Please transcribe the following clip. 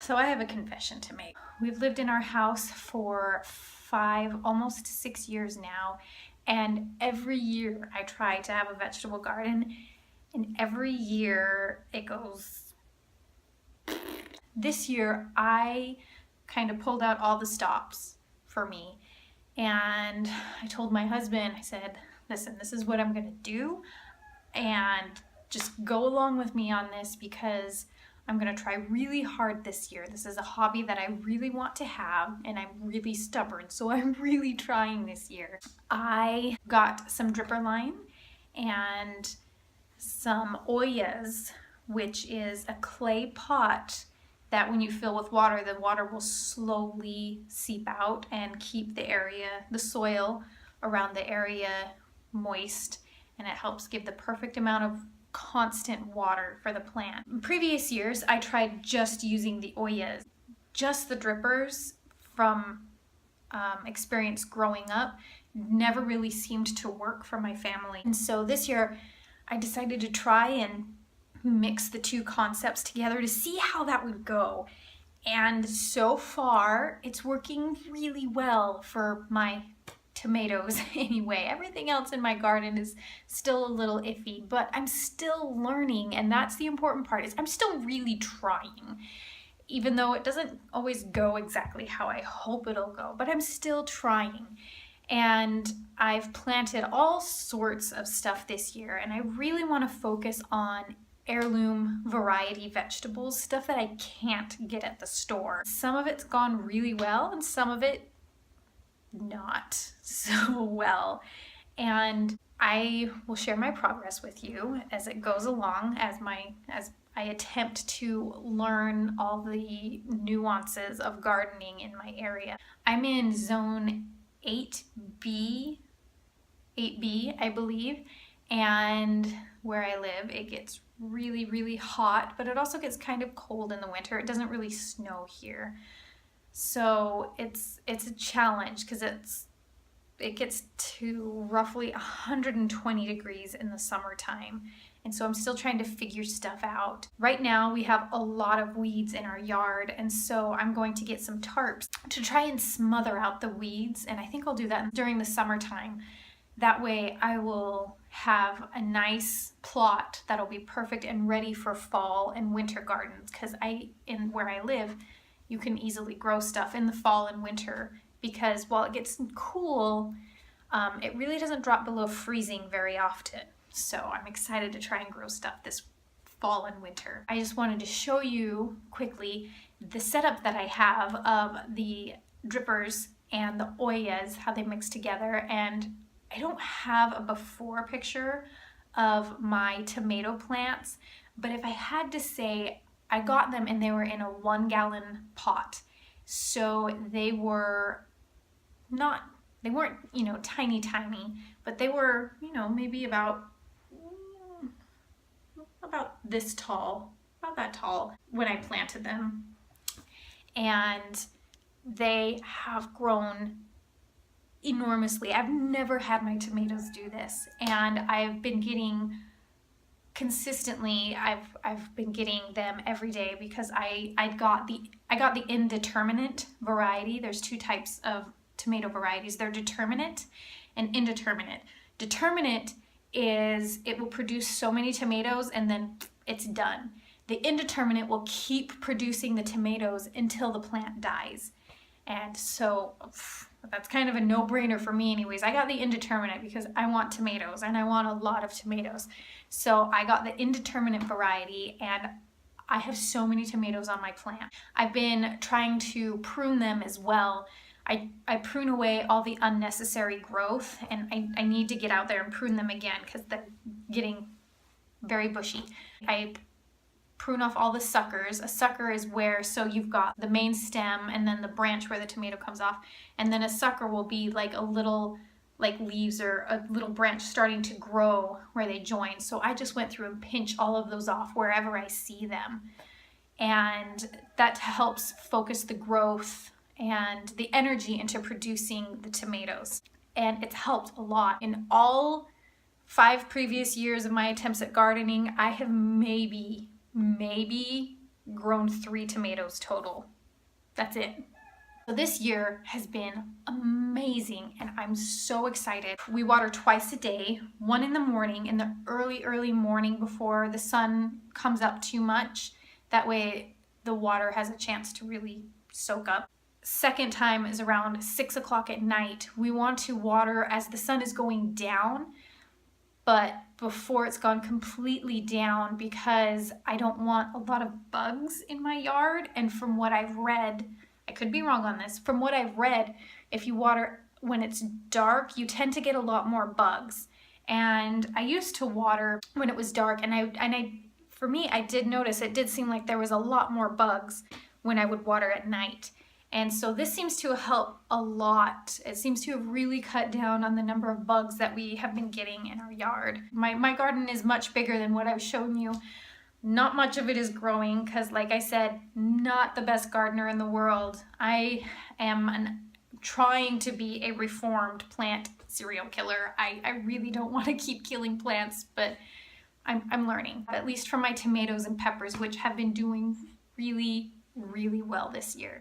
So I have a confession to make. We've lived in our house for 5, almost 6 years now, and every year I try to have a vegetable garden, and every year it goes. This year I kind of pulled out all the stops for me, and I told my husband, I said, listen, this is what I'm gonna do, and just go along with me on this because I'm gonna try really hard this year. This is a hobby that I really want to have, and I'm really stubborn, so I'm really trying this year. I got some dripper line and some Oyas, which is a clay pot that when you fill with water, the water will slowly seep out and keep the soil around the area moist, and it helps give the perfect amount of constant water for the plant. In previous years, I tried just using the Oyas. Just the drippers from experience growing up never really seemed to work for my family. And so this year, I decided to try and mix the two concepts together to see how that would go. And so far, it's working really well for my tomatoes anyway. Everything else in my garden is still a little iffy, but I'm still learning, and that's the important part, is I'm still really trying. Even though it doesn't always go exactly how I hope it'll go, but I'm still trying. And I've planted all sorts of stuff this year, and I really want to focus on heirloom variety vegetables, stuff that I can't get at the store. Some of it's gone really well, and some of it not so well. And I will share my progress with you as it goes along, as I attempt to learn all the nuances of gardening in my area. I'm in zone 8B, I believe, and where I live, it gets really, really hot, but it also gets kind of cold in the winter. It doesn't really snow here. So it's a challenge because it gets to roughly 120 degrees in the summertime. And so I'm still trying to figure stuff out. Right now we have a lot of weeds in our yard, and so I'm going to get some tarps to try and smother out the weeds, and I think I'll do that during the summertime. That way I will have a nice plot that'll be perfect and ready for fall and winter gardens, because in where I live, you can easily grow stuff in the fall and winter, because while it gets cool, it really doesn't drop below freezing very often. So I'm excited to try and grow stuff this fall and winter. I just wanted to show you quickly the setup that I have of the drippers and the Oyas, how they mix together. And I don't have a before picture of my tomato plants, but if I had to say, I got them and they were in a 1-gallon pot. So they weren't, tiny, but they were, maybe about this tall, about that tall when I planted them. And they have grown enormously. I've never had my tomatoes do this, and I've been getting consistently, I've been getting them every day because I got the indeterminate variety. There's two types of tomato varieties. They're determinate and indeterminate. Determinate is it will produce so many tomatoes and then it's done. The indeterminate will keep producing the tomatoes until the plant dies. And so that's kind of a no-brainer for me anyways. I got the indeterminate because I want tomatoes and I want a lot of tomatoes. So I got the indeterminate variety, and I have so many tomatoes on my plant. I've been trying to prune them as well. I prune away all the unnecessary growth, and I need to get out there and prune them again because they're getting very bushy. I prune off all the suckers. A sucker is so you've got the main stem and then the branch where the tomato comes off, and then a sucker will be like a little leaves or a little branch starting to grow where they join. So I just went through and pinched all of those off wherever I see them, and that helps focus the growth and the energy into producing the tomatoes, and it's helped a lot. In all 5 previous years of my attempts at gardening, I have maybe grown 3 tomatoes total. That's it. So this year has been amazing and I'm so excited. We water twice a day, one in the morning, in the early morning before the sun comes up too much. That way the water has a chance to really soak up. Second time is around 6 o'clock at night. We want to water as the sun is going down, but before it's gone completely down, because I don't want a lot of bugs in my yard. And from what I've read, I could be wrong on this, from what I've read, if you water when it's dark, you tend to get a lot more bugs. And I used to water when it was dark, and for me, I did notice it did seem like there was a lot more bugs when I would water at night. And so this seems to help a lot. It seems to have really cut down on the number of bugs that we have been getting in our yard. My garden is much bigger than what I've shown you. Not much of it is growing because, like I said, not the best gardener in the world. I am trying to be a reformed plant serial killer. I really don't want to keep killing plants, but I'm learning. At least for my tomatoes and peppers, which have been doing really well this year.